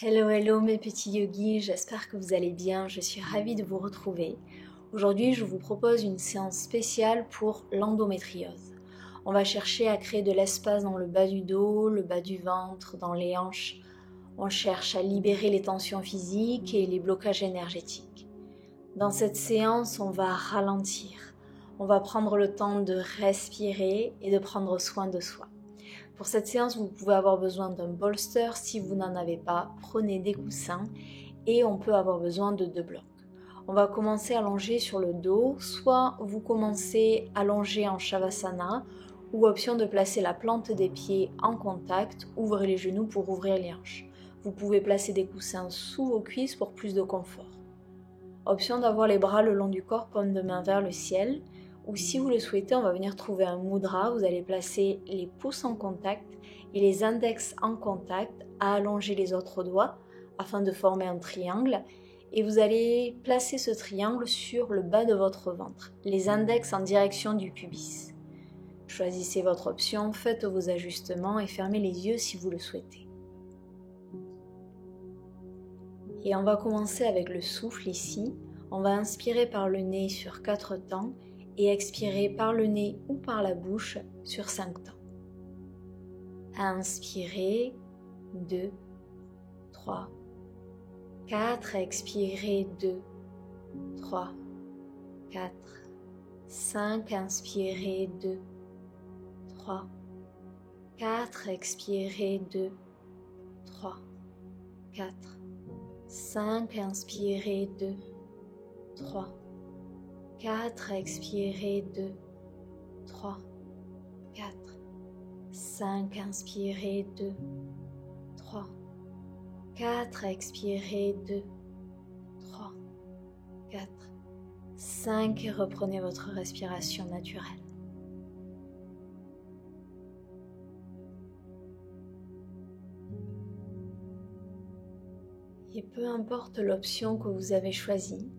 Hello, hello mes petits yogis, j'espère que vous allez bien, je suis ravie de vous retrouver. Aujourd'hui, je vous propose une séance spéciale pour l'endométriose. On va chercher à créer de l'espace dans le bas du dos, le bas du ventre, dans les hanches. On cherche à libérer les tensions physiques et les blocages énergétiques. Dans cette séance, on va ralentir. On va prendre le temps de respirer et de prendre soin de soi. Pour cette séance, vous pouvez avoir besoin d'un bolster. Si vous n'en avez pas, prenez des coussins et on peut avoir besoin de 2 blocs. On va commencer allongé sur le dos, soit vous commencez allongé en Shavasana, ou option de placer la plante des pieds en contact, ouvrez les genoux pour ouvrir les hanches. Vous pouvez placer des coussins sous vos cuisses pour plus de confort. Option d'avoir les bras le long du corps, paume de main vers le ciel. Ou si vous le souhaitez, on va venir trouver un mudra. Vous allez placer les pouces en contact et les index en contact, à allonger les autres doigts afin de former un triangle. Et vous allez placer ce triangle sur le bas de votre ventre, les index en direction du pubis. Choisissez votre option, faites vos ajustements et fermez les yeux si vous le souhaitez. Et on va commencer avec le souffle ici. On va inspirer par le nez sur 4 temps et expirer par le nez ou par la bouche sur 5 temps. Inspirez, 2, 3, 4, expirez, 2, 3, 4, 5, inspirez, 2, 3, 4, expirez, 2, 3, 4, 5, inspirez, 2, 3, 4, expirez, 2, 3, 4, 5, inspirez, 2, 3, 4, expirez, 2, 3, 4, 5 et reprenez votre respiration naturelle. Et peu importe l'option que vous avez choisie,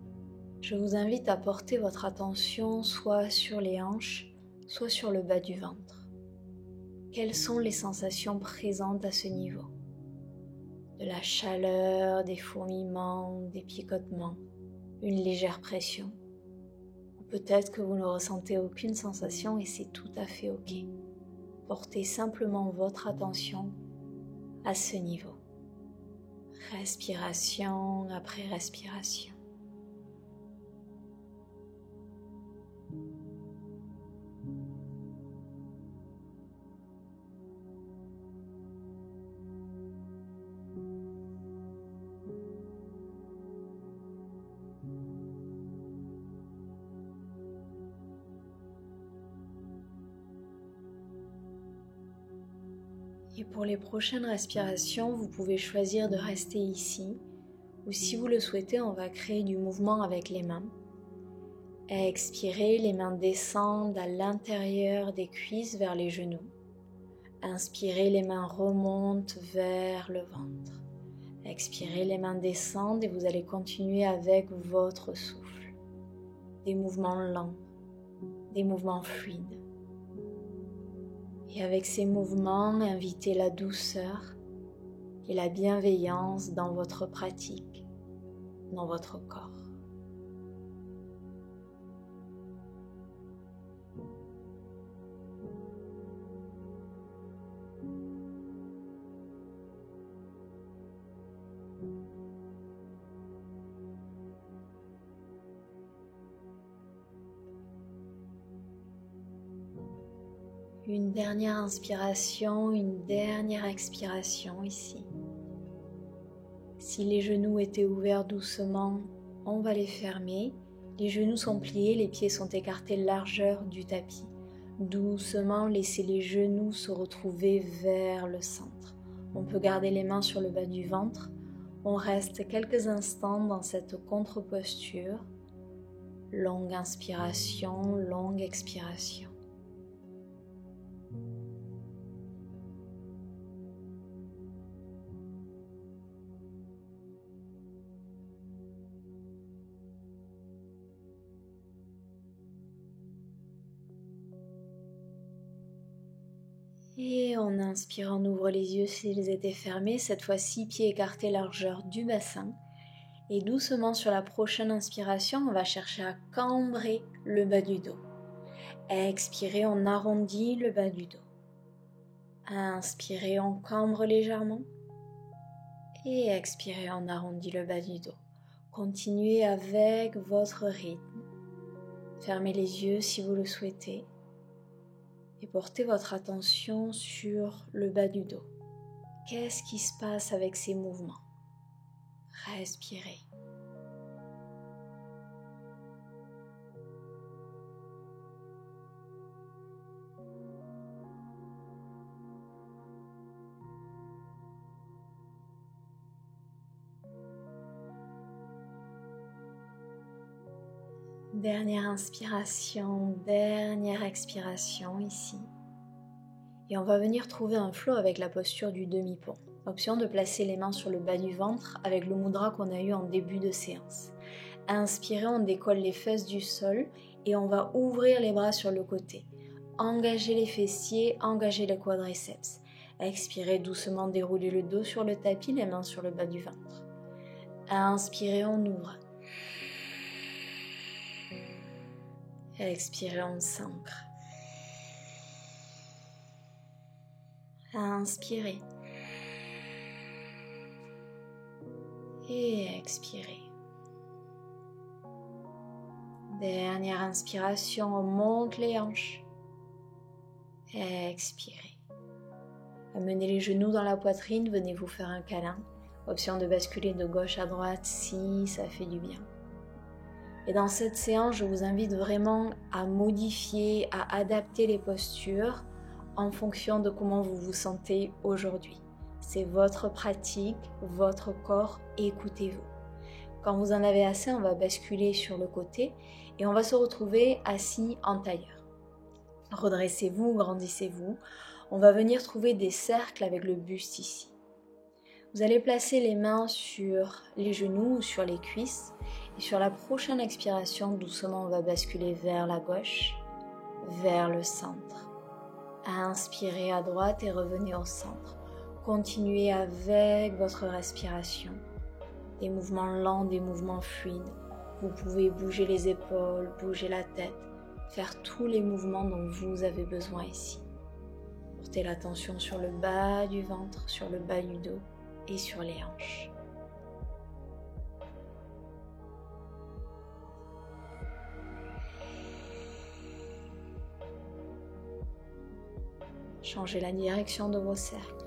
je vous invite à porter votre attention soit sur les hanches, soit sur le bas du ventre. Quelles sont les sensations présentes à ce niveau? De la chaleur, des fourmillements, des picotements, une légère pression. Ou peut-être que vous ne ressentez aucune sensation et c'est tout à fait ok. Portez simplement votre attention à ce niveau. Respiration après respiration. Et pour les prochaines respirations, vous pouvez choisir de rester ici, ou si vous le souhaitez, on va créer du mouvement avec les mains. Expirez, les mains descendent à l'intérieur des cuisses vers les genoux. Inspirez, les mains remontent vers le ventre. Expirez, les mains descendent et vous allez continuer avec votre souffle. Des mouvements lents, des mouvements fluides. Et avec ces mouvements, invitez la douceur et la bienveillance dans votre pratique, dans votre corps. Une dernière inspiration, une dernière expiration ici. Si les genoux étaient ouverts doucement, on va les fermer. Les genoux sont pliés, les pieds sont écartés largeur du tapis. Doucement, laissez les genoux se retrouver vers le centre. On peut garder les mains sur le bas du ventre. On reste quelques instants dans cette contre-posture. Longue inspiration, longue expiration. Et en inspirant, on ouvre les yeux s'ils étaient fermés. Cette fois-ci, pieds écartés, largeur du bassin. Et doucement sur la prochaine inspiration, on va chercher à cambrer le bas du dos. Expirez, on arrondit le bas du dos. Inspirez, on cambre légèrement. Et expirez, on arrondit le bas du dos. Continuez avec votre rythme. Fermez les yeux si vous le souhaitez. Et portez votre attention sur le bas du dos. Qu'est-ce qui se passe avec ces mouvements? Respirez. Dernière inspiration, dernière expiration ici. Et on va venir trouver un flow avec la posture du demi-pont. Option de placer les mains sur le bas du ventre avec le mudra qu'on a eu en début de séance. Inspirez, on décolle les fesses du sol et on va ouvrir les bras sur le côté. Engagez les fessiers, engagez les quadriceps. Expirez doucement, déroulez le dos sur le tapis, les mains sur le bas du ventre. Inspirez, on ouvre. Expirez, on s'ancre. Inspirez. Et expirez. Dernière inspiration, on monte les hanches. Expirez. Amenez les genoux dans la poitrine, venez vous faire un câlin. Option de basculer de gauche à droite si ça fait du bien. Et dans cette séance, je vous invite vraiment à modifier, à adapter les postures en fonction de comment vous vous sentez aujourd'hui. C'est votre pratique, votre corps, écoutez-vous. Quand vous en avez assez, on va basculer sur le côté et on va se retrouver assis en tailleur. Redressez-vous, grandissez-vous. On va venir trouver des cercles avec le buste ici. Vous allez placer les mains sur les genoux ou sur les cuisses. Et sur la prochaine expiration, doucement, on va basculer vers la gauche, vers le centre. Inspirez à droite et revenez au centre. Continuez avec votre respiration. Des mouvements lents, des mouvements fluides. Vous pouvez bouger les épaules, bouger la tête, faire tous les mouvements dont vous avez besoin ici. Portez l'attention sur le bas du ventre, sur le bas du dos et sur les hanches. Changez la direction de vos cercles.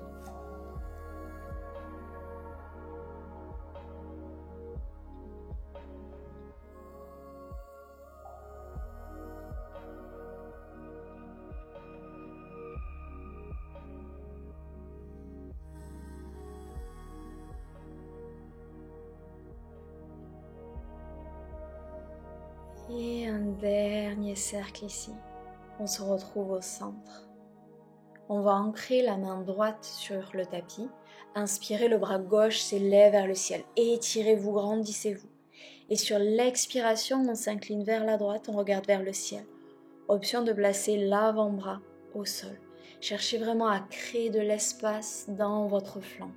Et un dernier cercle ici. On se retrouve au centre. On va ancrer la main droite sur le tapis. Inspirez, le bras gauche s'élève vers le ciel. Étirez-vous, grandissez-vous. Et sur l'expiration, on s'incline vers la droite, on regarde vers le ciel. Option de placer l'avant-bras au sol. Cherchez vraiment à créer de l'espace dans votre flanc.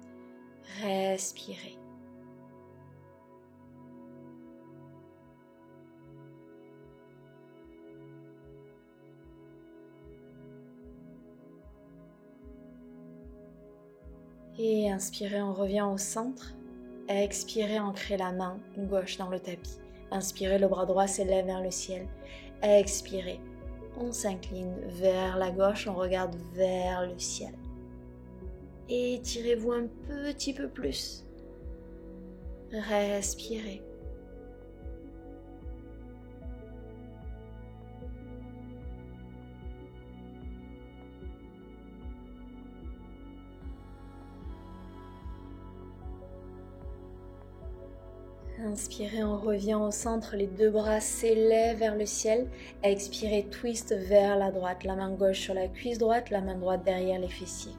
Respirez. Et inspirez, on revient au centre. Expirez, ancrez la main gauche dans le tapis. Inspirez, le bras droit s'élève vers le ciel. Expirez, on s'incline vers la gauche, on regarde vers le ciel. Étirez-vous un petit peu plus. Respirez. Inspirez, on revient au centre, les deux bras s'élèvent vers le ciel. Expirez, twist vers la droite, la main gauche sur la cuisse droite, la main droite derrière les fessiers.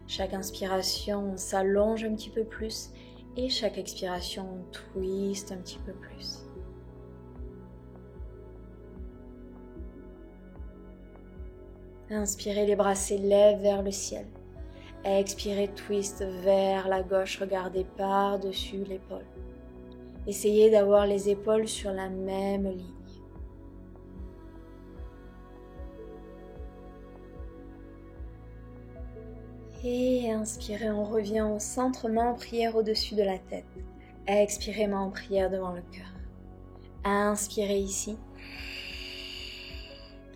Chaque inspiration, on s'allonge un petit peu plus et chaque expiration, on twist un petit peu plus. Inspirez, les bras s'élèvent vers le ciel. Expirez, twist vers la gauche, regardez par-dessus l'épaule. Essayez d'avoir les épaules sur la même ligne. Et inspirez, on revient au centre, main en prière au-dessus de la tête. Expirez, main en prière devant le cœur. Inspirez ici.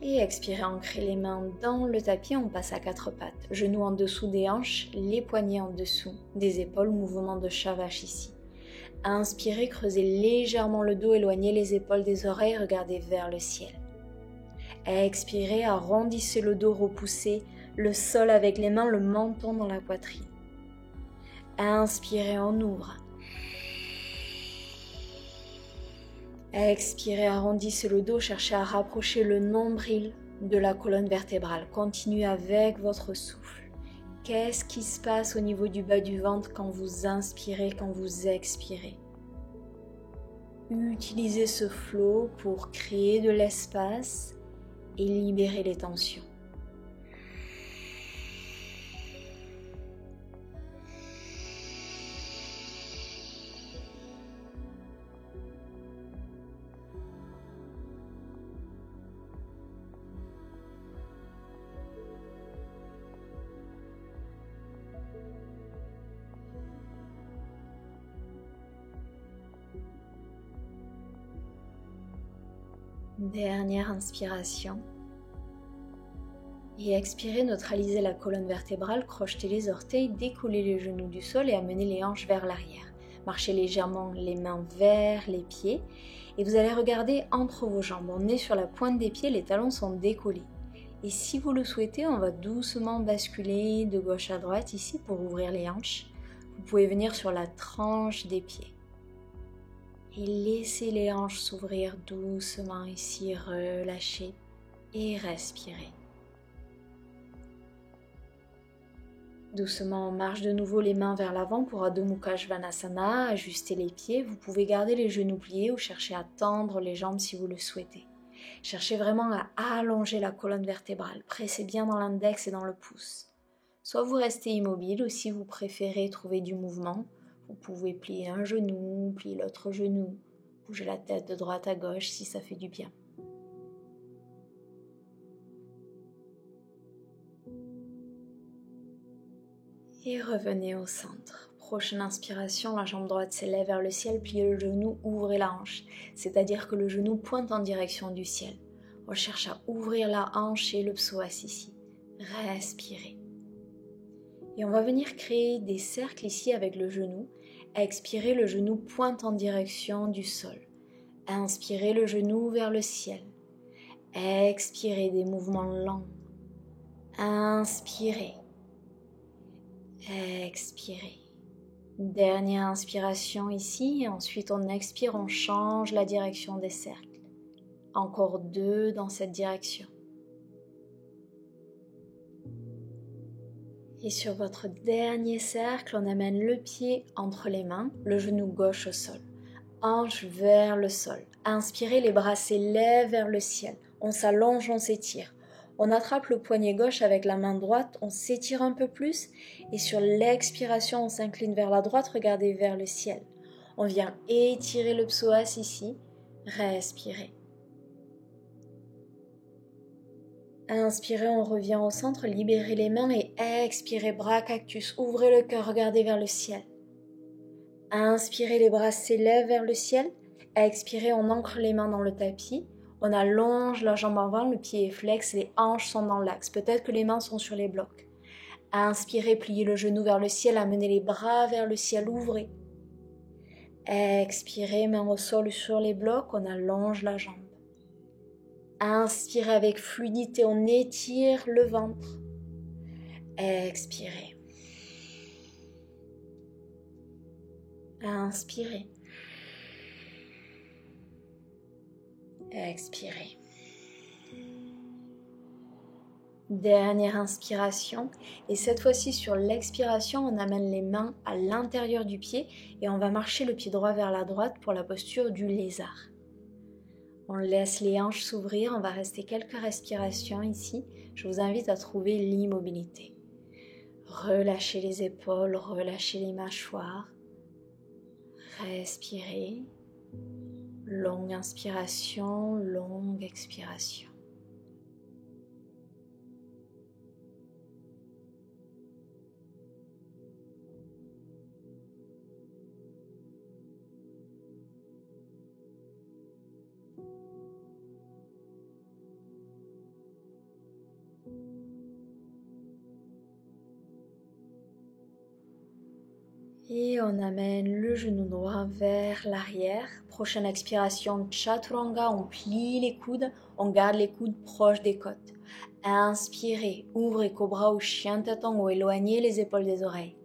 Et expirez, ancrez les mains dans le tapis, on passe à quatre pattes. Genoux en dessous des hanches, les poignets en dessous des épaules, mouvement de chat vache ici. Inspirez, creusez légèrement le dos, éloignez les épaules des oreilles, regardez vers le ciel. Expirez, arrondissez le dos, repoussez le sol avec les mains, le menton dans la poitrine. Inspirez, on ouvre. Expirez, arrondissez le dos, cherchez à rapprocher le nombril de la colonne vertébrale. Continuez avec votre souffle. Qu'est-ce qui se passe au niveau du bas du ventre quand vous inspirez, quand vous expirez? Utilisez ce flot pour créer de l'espace et libérer les tensions. Dernière inspiration. Et expirez, neutralisez la colonne vertébrale, crochetez les orteils, décollez les genoux du sol et amenez les hanches vers l'arrière. Marchez légèrement les mains vers les pieds et vous allez regarder entre vos jambes. On est sur la pointe des pieds, les talons sont décollés. Et si vous le souhaitez, on va doucement basculer de gauche à droite ici pour ouvrir les hanches. Vous pouvez venir sur la tranche des pieds. Et laissez les hanches s'ouvrir doucement ici, relâchez et respirez. Doucement, on marche de nouveau les mains vers l'avant pour Adho Mukha Svanasana, ajustez les pieds. Vous pouvez garder les genoux pliés ou chercher à tendre les jambes si vous le souhaitez. Cherchez vraiment à allonger la colonne vertébrale, pressez bien dans l'index et dans le pouce. Soit vous restez immobile ou si vous préférez trouver du mouvement, vous pouvez plier un genou, plier l'autre genou, bouger la tête de droite à gauche si ça fait du bien. Et revenez au centre. Prochaine inspiration, la jambe droite s'élève vers le ciel, pliez le genou, ouvrez la hanche. C'est-à-dire que le genou pointe en direction du ciel. On cherche à ouvrir la hanche et le psoas ici. Respirez. Et on va venir créer des cercles ici avec le genou. Expirez, le genou pointe en direction du sol. Inspirez, le genou vers le ciel. Expirez, des mouvements lents. Inspirez. Expirez. Dernière inspiration ici. Et ensuite, on expire, on change la direction des cercles. Encore 2 dans cette direction. Et sur votre dernier cercle, on amène le pied entre les mains, le genou gauche au sol. Hanche vers le sol. Inspirez, les bras s'élèvent vers le ciel. On s'allonge, on s'étire. On attrape le poignet gauche avec la main droite, on s'étire un peu plus. Et sur l'expiration, on s'incline vers la droite, regardez vers le ciel. On vient étirer le psoas ici. Respirez. Inspirez, on revient au centre, libérez les mains et expirez, bras cactus, ouvrez le cœur, regardez vers le ciel. Inspirez, les bras s'élèvent vers le ciel. Expirez, on ancre les mains dans le tapis. On allonge la jambe avant, le pied est flex, les hanches sont dans l'axe. Peut-être que les mains sont sur les blocs. Inspirez, pliez le genou vers le ciel, amenez les bras vers le ciel, ouvrez. Expirez, main au sol sur les blocs, on allonge la jambe. Inspirez avec fluidité, on étire le ventre. Expirez. Inspirez. Expirez. Dernière inspiration. Et cette fois-ci, sur l'expiration, on amène les mains à l'intérieur du pied et on va marcher le pied droit vers la droite pour la posture du lézard. On laisse les hanches s'ouvrir, on va rester quelques respirations ici. Je vous invite à trouver l'immobilité. Relâchez les épaules, relâchez les mâchoires. Respirez. Longue inspiration, longue expiration. Et on amène le genou droit vers l'arrière. Prochaine expiration, Chaturanga, on plie les coudes, on garde les coudes proches des côtes. Inspirez, ouvrez Cobra ou Chien Tatango, éloignez les épaules des oreilles.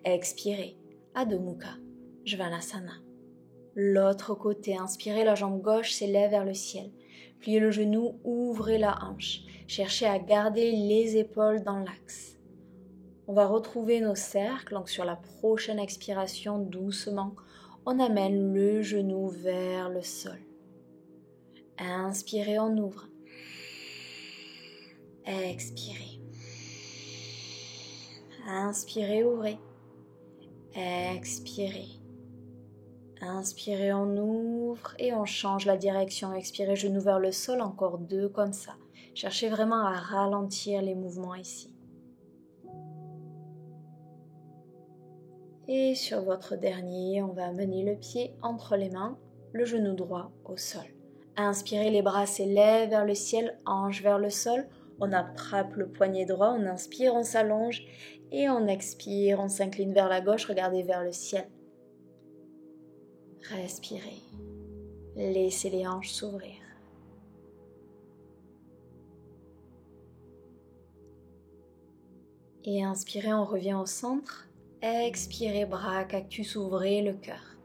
Expirez, Adho Mukha, Svanasana. L'autre côté, inspirez, la jambe gauche s'élève vers le ciel. Pliez le genou, ouvrez la hanche. Cherchez à garder les épaules dans l'axe. On va retrouver nos cercles, donc sur la prochaine expiration, doucement, on amène le genou vers le sol. Inspirez, on ouvre. Expirez. Inspirez, ouvrez. Expirez. Inspirez, on ouvre et on change la direction. Expirez, genou vers le sol, encore 2 comme ça. Cherchez vraiment à ralentir les mouvements ici. Et sur votre dernier, on va amener le pied entre les mains, le genou droit au sol. Inspirez, les bras s'élèvent vers le ciel, hanche vers le sol. On attrape le poignet droit, on inspire, on s'allonge. Et on expire, on s'incline vers la gauche, regardez vers le ciel. Respirez. Laissez les hanches s'ouvrir. Et inspirez, on revient au centre. Expirez, bras, cactus, ouvrez le cœur.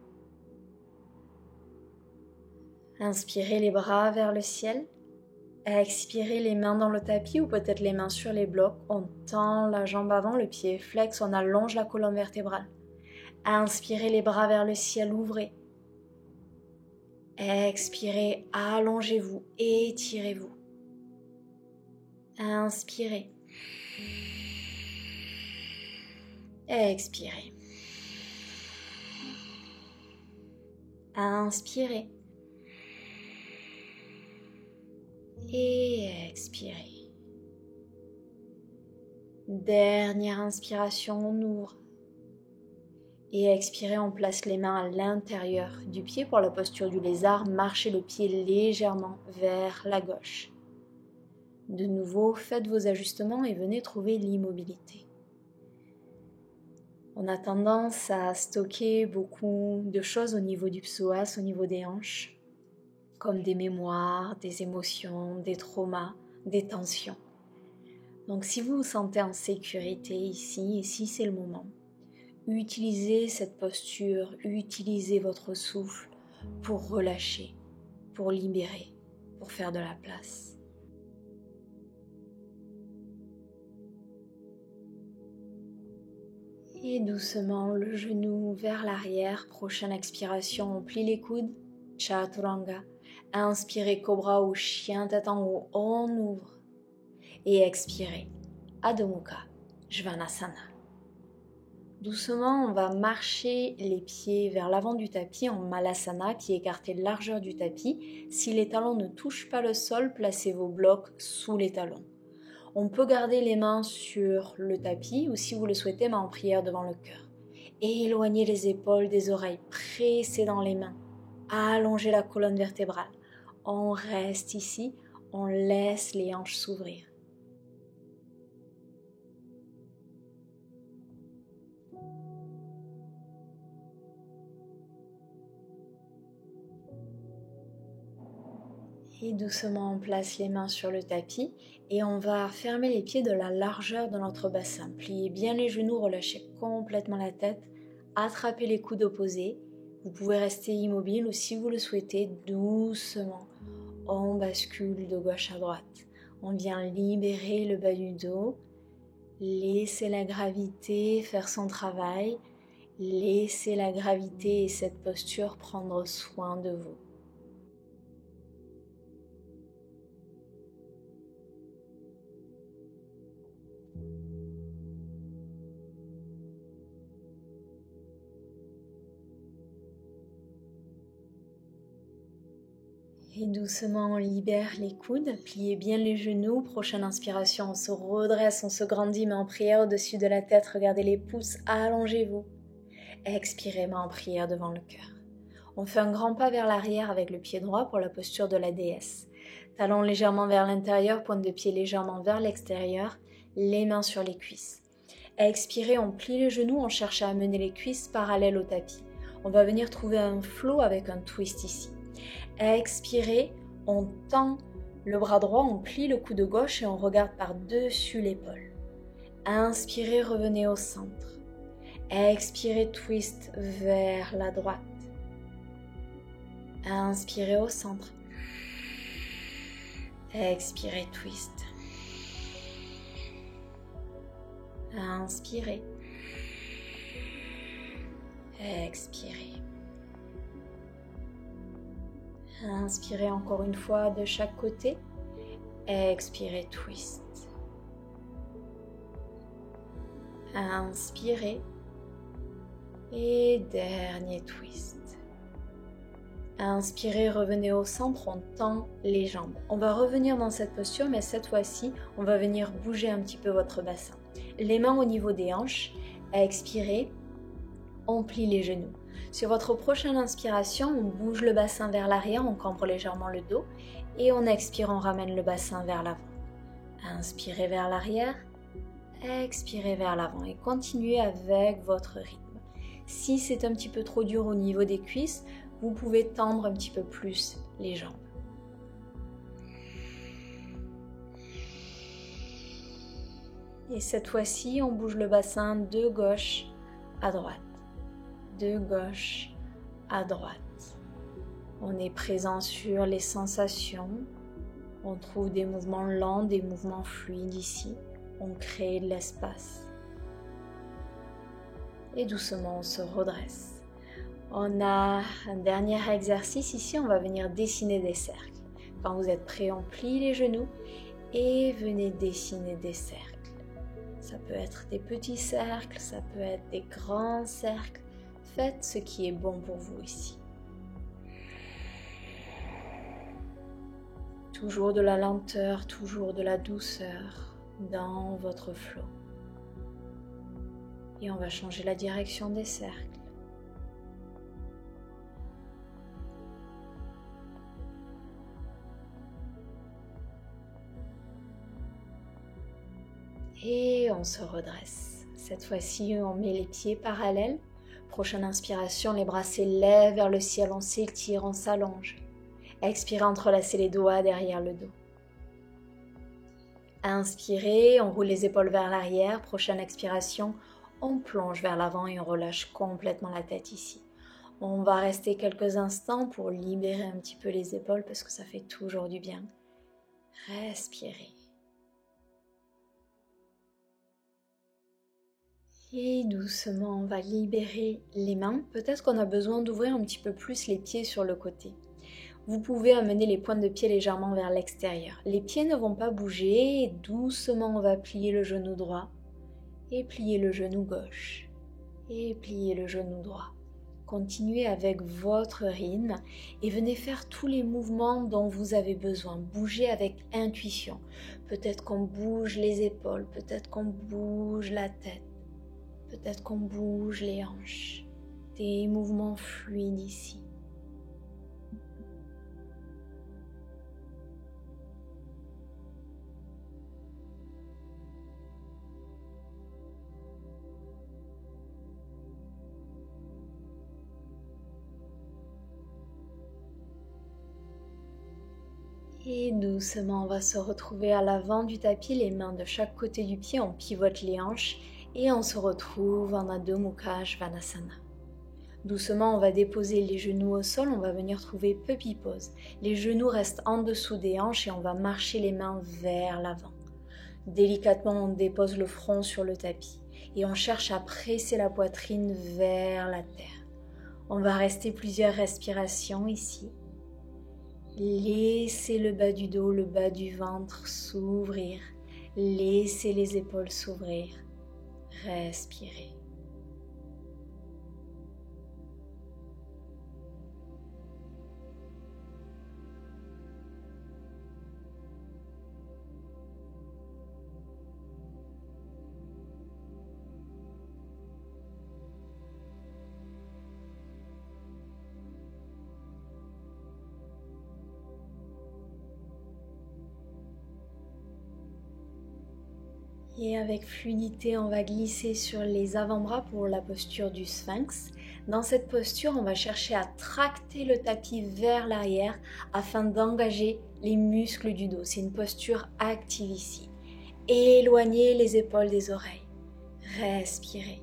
Inspirez les bras vers le ciel. Expirez les mains dans le tapis ou peut-être les mains sur les blocs. On tend la jambe avant, le pied flex, on allonge la colonne vertébrale. Inspirez les bras vers le ciel, ouvrez. Expirez, allongez-vous, étirez-vous. Inspirez. Expirez. Inspirez. Et expirez. Dernière inspiration, on ouvre. Et expirez, on place les mains à l'intérieur du pied pour la posture du lézard. Marchez le pied légèrement vers la gauche. De nouveau, faites vos ajustements et venez trouver l'immobilité. On a tendance à stocker beaucoup de choses au niveau du psoas, au niveau des hanches, comme des mémoires, des émotions, des traumas, des tensions. Donc si vous vous sentez en sécurité ici, et si c'est le moment, utilisez cette posture, utilisez votre souffle pour relâcher, pour libérer, pour faire de la place. Et doucement, le genou vers l'arrière. Prochaine expiration, on plie les coudes. Chaturanga. Inspirez, cobra ou chien tête en haut, on ouvre. Et expirez, Adho Mukha, Svanasana. Doucement, on va marcher les pieds vers l'avant du tapis en Malasana, pieds écartés largeur du tapis. Si les talons ne touchent pas le sol, placez vos blocs sous les talons. On peut garder les mains sur le tapis ou si vous le souhaitez, main en prière devant le cœur. Et éloignez les épaules des oreilles, pressez dans les mains. Allongez la colonne vertébrale. On reste ici, on laisse les hanches s'ouvrir. Et doucement, on place les mains sur le tapis et on va fermer les pieds de la largeur de notre bassin. Pliez bien les genoux, relâchez complètement la tête, attrapez les coudes opposés. Vous pouvez rester immobile ou si vous le souhaitez, doucement, on bascule de gauche à droite. On vient libérer le bas du dos, laissez la gravité faire son travail, laissez la gravité et cette posture prendre soin de vous. Et doucement, on libère les coudes, pliez bien les genoux. Prochaine inspiration, on se redresse, on se grandit, main en prière au-dessus de la tête. Regardez les pouces, allongez-vous. Expirez, main en prière devant le cœur. On fait un grand pas vers l'arrière avec le pied droit pour la posture de la déesse. Talons légèrement vers l'intérieur, pointe de pied légèrement vers l'extérieur, les mains sur les cuisses. Expirez, on plie les genoux, on cherche à amener les cuisses parallèles au tapis. On va venir trouver un flow avec un twist ici. Expirez, on tend le bras droit, on plie le coude gauche et on regarde par-dessus l'épaule. Inspirez, revenez au centre. Expirez, twist vers la droite. Inspirez au centre. Expirez, twist. Inspirez. Expirez. Inspirez encore une fois de chaque côté. Expirez, twist. Inspirez. Et dernier twist. Inspirez, revenez au centre, on tend les jambes. On va revenir dans cette posture, mais cette fois-ci, on va venir bouger un petit peu votre bassin. Les mains au niveau des hanches. Expirez, on plie les genoux. Sur votre prochaine inspiration, on bouge le bassin vers l'arrière, on cambre légèrement le dos et on expire, on ramène le bassin vers l'avant. Inspirez vers l'arrière, expirez vers l'avant et continuez avec votre rythme. Si c'est un petit peu trop dur au niveau des cuisses, vous pouvez tendre un petit peu plus les jambes. Et cette fois-ci, on bouge le bassin de gauche à droite. De gauche à droite. On est présent sur les sensations. On trouve des mouvements lents, des mouvements fluides ici. On crée de l'espace. Et doucement, on se redresse. On a un dernier exercice ici. On va venir dessiner des cercles. Quand vous êtes prêts, on plie les genoux et venez dessiner des cercles. Ça peut être des petits cercles, ça peut être des grands cercles. Faites ce qui est bon pour vous ici. Toujours de la lenteur, toujours de la douceur dans votre flow. Et on va changer la direction des cercles. Et on se redresse. Cette fois-ci, on met les pieds parallèles. Prochaine inspiration, les bras s'élèvent vers le ciel, on s'étire, on s'allonge. Expirez, entrelacez les doigts derrière le dos. Inspirez, on roule les épaules vers l'arrière. Prochaine expiration, on plonge vers l'avant et on relâche complètement la tête ici. On va rester quelques instants pour libérer un petit peu les épaules parce que ça fait toujours du bien. Respirez. Et doucement, on va libérer les mains. Peut-être qu'on a besoin d'ouvrir un petit peu plus les pieds sur le côté. Vous pouvez amener les pointes de pied légèrement vers l'extérieur. Les pieds ne vont pas bouger. Et doucement, on va plier le genou droit et plier le genou gauche et plier le genou droit. Continuez avec votre rythme et venez faire tous les mouvements dont vous avez besoin. Bougez avec intuition. Peut-être qu'on bouge les épaules, peut-être qu'on bouge la tête. Peut-être qu'on bouge les hanches, des mouvements fluides ici. Et doucement, on va se retrouver à l'avant du tapis, les mains de chaque côté du pied, on pivote les hanches. Et on se retrouve en Adho Mukha Svanasana. Doucement, on va déposer les genoux au sol, on va venir trouver Puppy Pose. Les genoux restent en dessous des hanches et on va marcher les mains vers l'avant. Délicatement, on dépose le front sur le tapis et on cherche à presser la poitrine vers la terre. On va rester plusieurs respirations ici. Laissez le bas du dos, le bas du ventre s'ouvrir. Laissez les épaules s'ouvrir. Respirez. Et avec fluidité, on va glisser sur les avant-bras pour la posture du sphinx. Dans cette posture, on va chercher à tracter le tapis vers l'arrière afin d'engager les muscles du dos. C'est une posture active ici. Éloignez les épaules des oreilles. Respirez.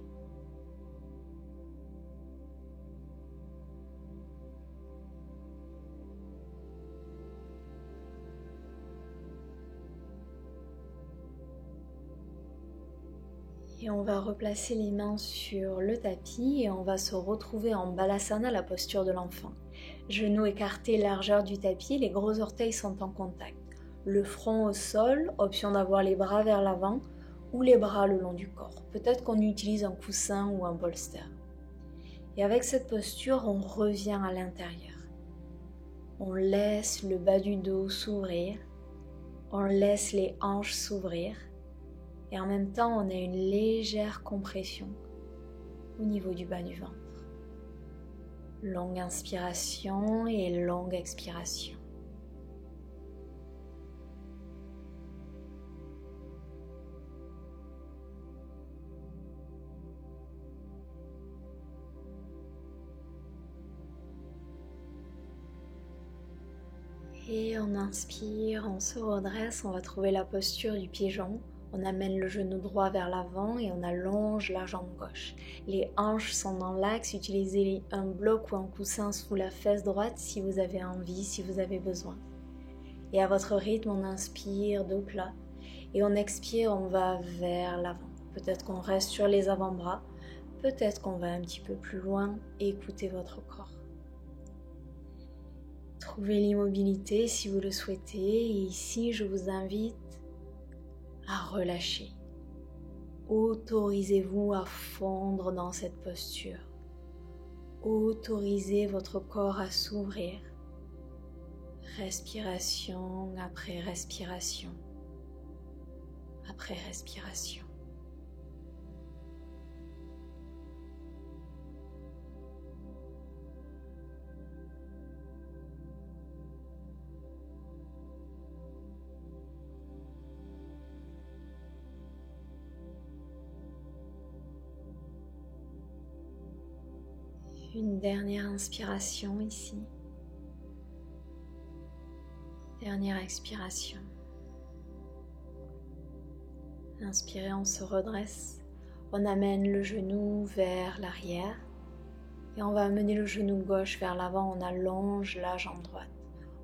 Et on va replacer les mains sur le tapis et on va se retrouver en Balasana, la posture de l'enfant. Genoux écartés, largeur du tapis, les gros orteils sont en contact. Le front au sol, option d'avoir les bras vers l'avant ou les bras le long du corps. Peut-être qu'on utilise un coussin ou un bolster. Et avec cette posture, on revient à l'intérieur. On laisse le bas du dos s'ouvrir, on laisse les hanches s'ouvrir. Et en même temps, on a une légère compression au niveau du bas du ventre. Longue inspiration et longue expiration. Et on inspire, on se redresse, on va trouver la posture du pigeon. On amène le genou droit vers l'avant et on allonge la jambe gauche. Les hanches sont dans l'axe, utilisez un bloc ou un coussin sous la fesse droite si vous avez envie, si vous avez besoin. Et à votre rythme, on inspire dos plat et on expire, on va vers l'avant. Peut-être qu'on reste sur les avant-bras, peut-être qu'on va un petit peu plus loin et écoutez votre corps. Trouvez l'immobilité si vous le souhaitez et ici je vous invite à relâcher. Autorisez-vous à fondre dans cette posture. Autorisez votre corps à s'ouvrir. Respiration après respiration. Après respiration. Une dernière inspiration ici. Dernière expiration. Inspirez, on se redresse. On amène le genou vers l'arrière. Et on va amener le genou gauche vers l'avant. On allonge la jambe droite.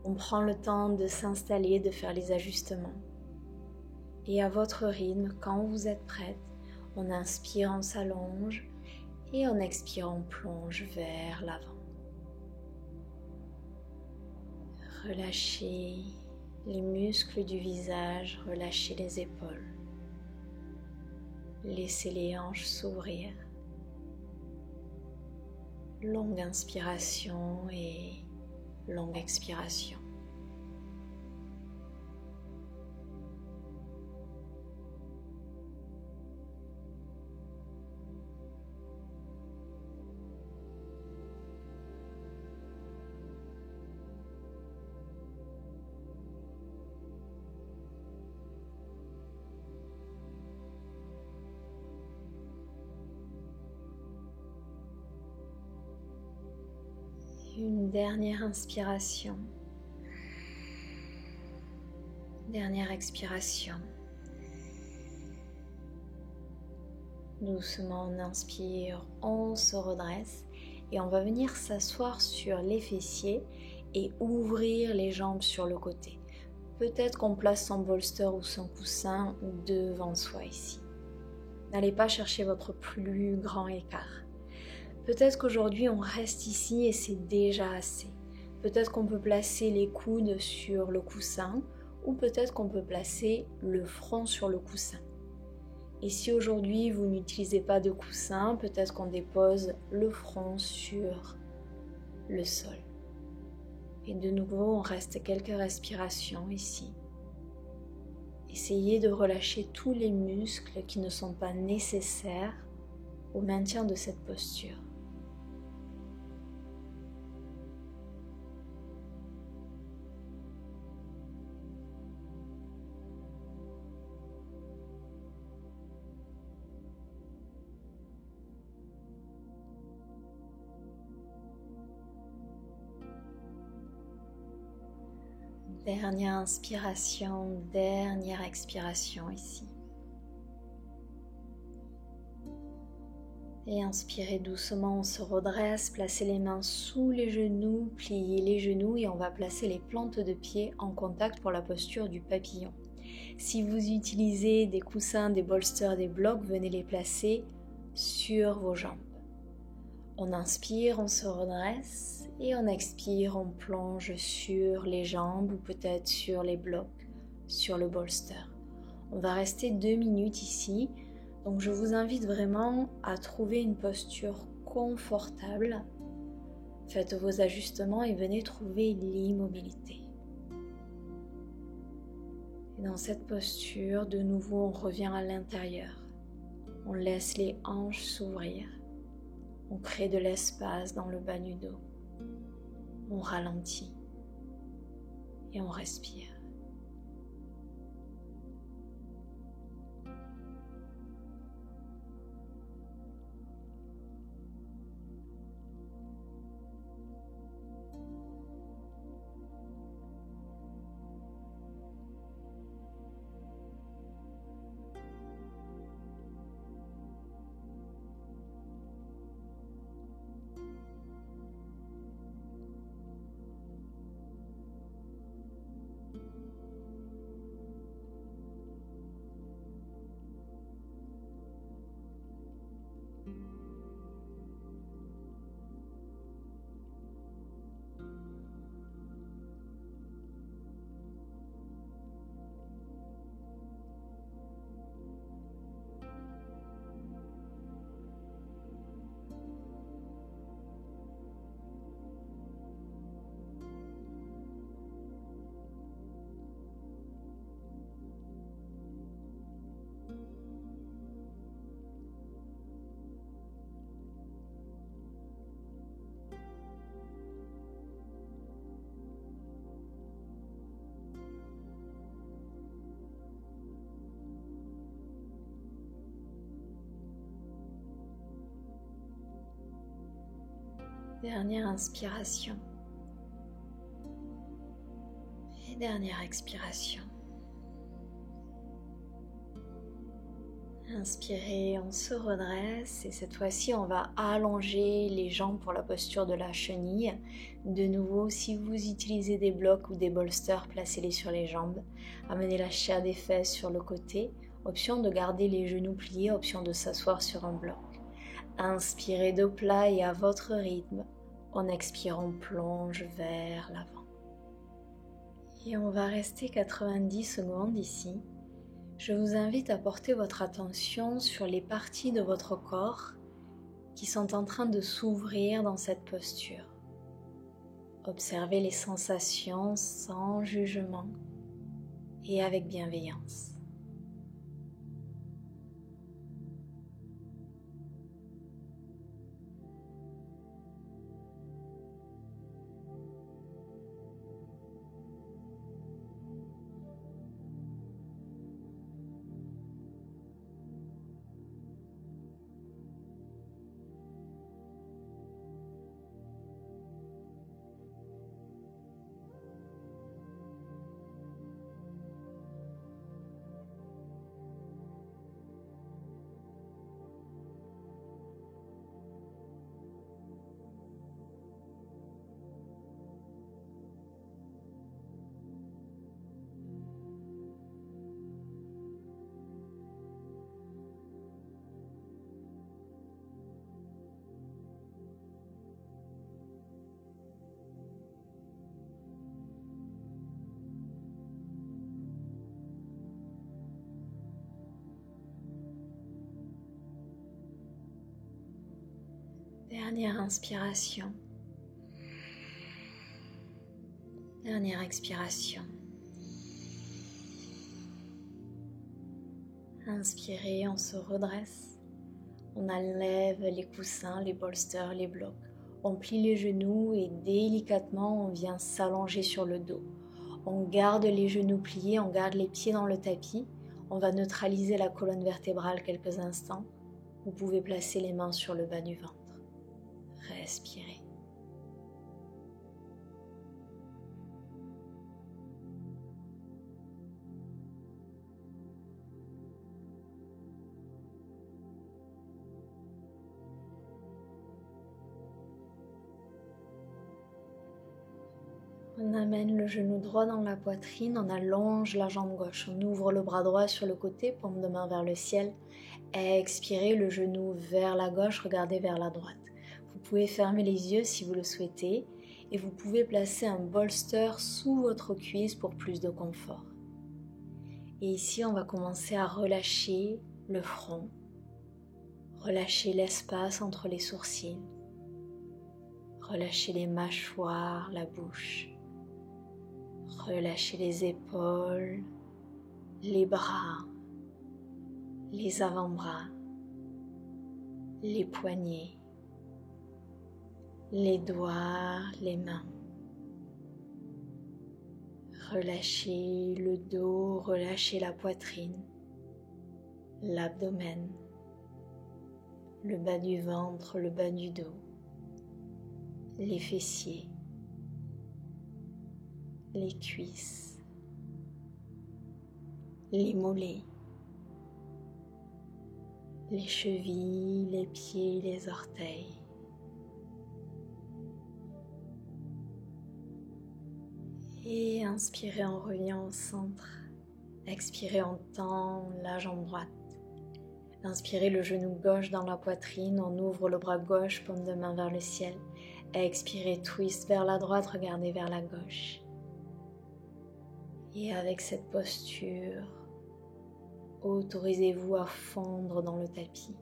On prend le temps de s'installer, de faire les ajustements. Et à votre rythme, quand vous êtes prête, on inspire, on s'allonge. Et en expirant, on plonge vers l'avant. Relâchez les muscles du visage, relâchez les épaules. Laissez les hanches s'ouvrir. Longue inspiration et longue expiration. Une dernière inspiration. Dernière expiration. Doucement on inspire, on se redresse et on va venir s'asseoir sur les fessiers et ouvrir les jambes sur le côté. Peut-être qu'on place son bolster ou son coussin devant soi ici. N'allez pas chercher votre plus grand écart. Peut-être qu'aujourd'hui on reste ici et c'est déjà assez. Peut-être qu'on peut placer les coudes sur le coussin ou peut-être qu'on peut placer le front sur le coussin. Et si aujourd'hui vous n'utilisez pas de coussin, peut-être qu'on dépose le front sur le sol. Et de nouveau, on reste quelques respirations ici. Essayez de relâcher tous les muscles qui ne sont pas nécessaires au maintien de cette posture. Dernière inspiration, dernière expiration ici. Et inspirez doucement, on se redresse, placez les mains sous les genoux, pliez les genoux et on va placer les plantes de pied en contact pour la posture du papillon. Si vous utilisez des coussins, des bolsters, des blocs, venez les placer sur vos jambes. On inspire, on se redresse et on expire, on plonge sur les jambes ou peut-être sur les blocs, sur le bolster. On va rester 2 minutes ici. Donc je vous invite vraiment à trouver une posture confortable. Faites vos ajustements et venez trouver l'immobilité. Et dans cette posture, de nouveau, on revient à l'intérieur. On laisse les hanches s'ouvrir. On crée de l'espace dans le bas du dos. On ralentit et on respire. Dernière inspiration. Et dernière expiration. Inspirez, on se redresse et cette fois-ci on va allonger les jambes pour la posture de la chenille. De nouveau, si vous utilisez des blocs ou des bolsters, placez-les sur les jambes. Amenez la chair des fesses sur le côté. Option de garder les genoux pliés, option de s'asseoir sur un bloc. Inspirez de plat et à votre rythme. En expirant, on plonge vers l'avant. Et on va rester 90 secondes ici. Je vous invite à porter votre attention sur les parties de votre corps qui sont en train de s'ouvrir dans cette posture. Observez les sensations sans jugement et avec bienveillance. Dernière inspiration. Dernière expiration. Inspirez, on se redresse. On enlève les coussins, les bolsters, les blocs. On plie les genoux et délicatement on vient s'allonger sur le dos. On garde les genoux pliés, on garde les pieds dans le tapis. On va neutraliser la colonne vertébrale quelques instants. Vous pouvez placer les mains sur le bas du ventre. Respirez. On amène le genou droit dans la poitrine, on allonge la jambe gauche, on ouvre le bras droit sur le côté, paume de main vers le ciel. Expirez, le genou vers la gauche, regardez vers la droite. Vous pouvez fermer les yeux si vous le souhaitez et vous pouvez placer un bolster sous votre cuisse pour plus de confort. Et ici, on va commencer à relâcher le front, relâcher l'espace entre les sourcils, relâcher les mâchoires, la bouche. Relâchez les épaules, les bras, les avant-bras, les poignets, les doigts, les mains. Relâchez le dos, relâchez la poitrine, l'abdomen, le bas du ventre, le bas du dos, les fessiers, les cuisses, les mollets, les chevilles, les pieds, les orteils. Et inspirez, on revient au centre. Expirez, on tend la jambe droite. Inspirez, le genou gauche dans la poitrine, on ouvre le bras gauche, paume de main vers le ciel. Expirez, twist vers la droite, regardez vers la gauche. Et avec cette posture, autorisez-vous à fondre dans le tapis.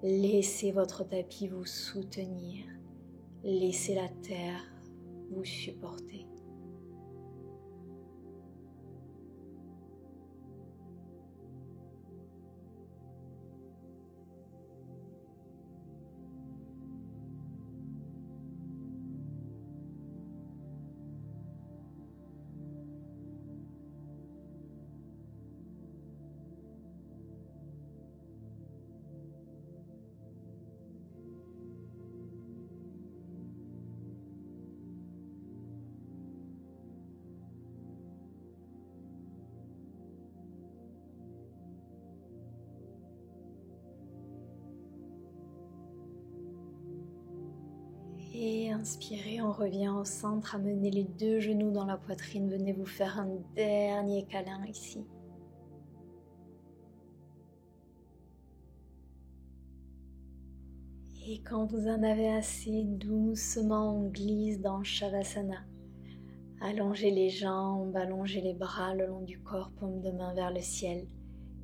Laissez votre tapis vous soutenir. Laissez la terre vous supporter. Et inspirez, on revient au centre, amenez les deux genoux dans la poitrine, venez vous faire un dernier câlin ici. Et quand vous en avez assez, doucement on glisse dans Shavasana. Allongez les jambes, allongez les bras le long du corps, paume de main vers le ciel.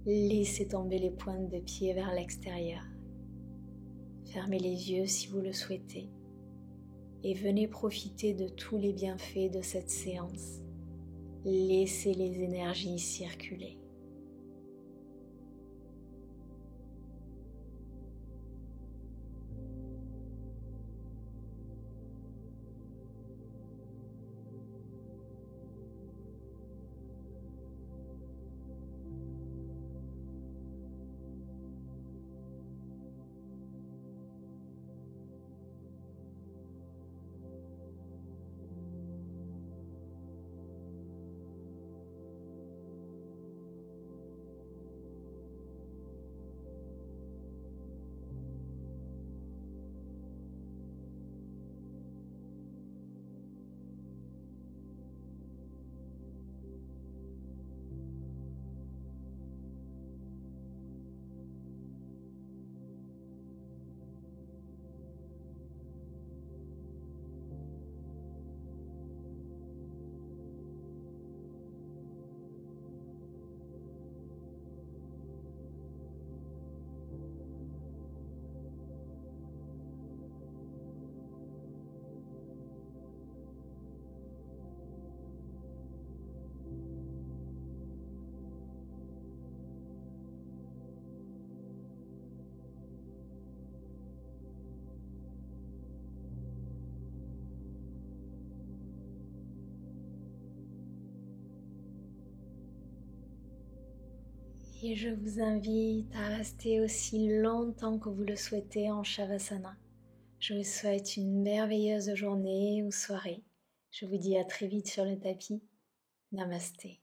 Laissez tomber les pointes de pied vers l'extérieur. Fermez les yeux si vous le souhaitez. Et venez profiter de tous les bienfaits de cette séance. Laissez les énergies circuler. Et je vous invite à rester aussi longtemps que vous le souhaitez en Shavasana. Je vous souhaite une merveilleuse journée ou soirée. Je vous dis à très vite sur le tapis. Namasté.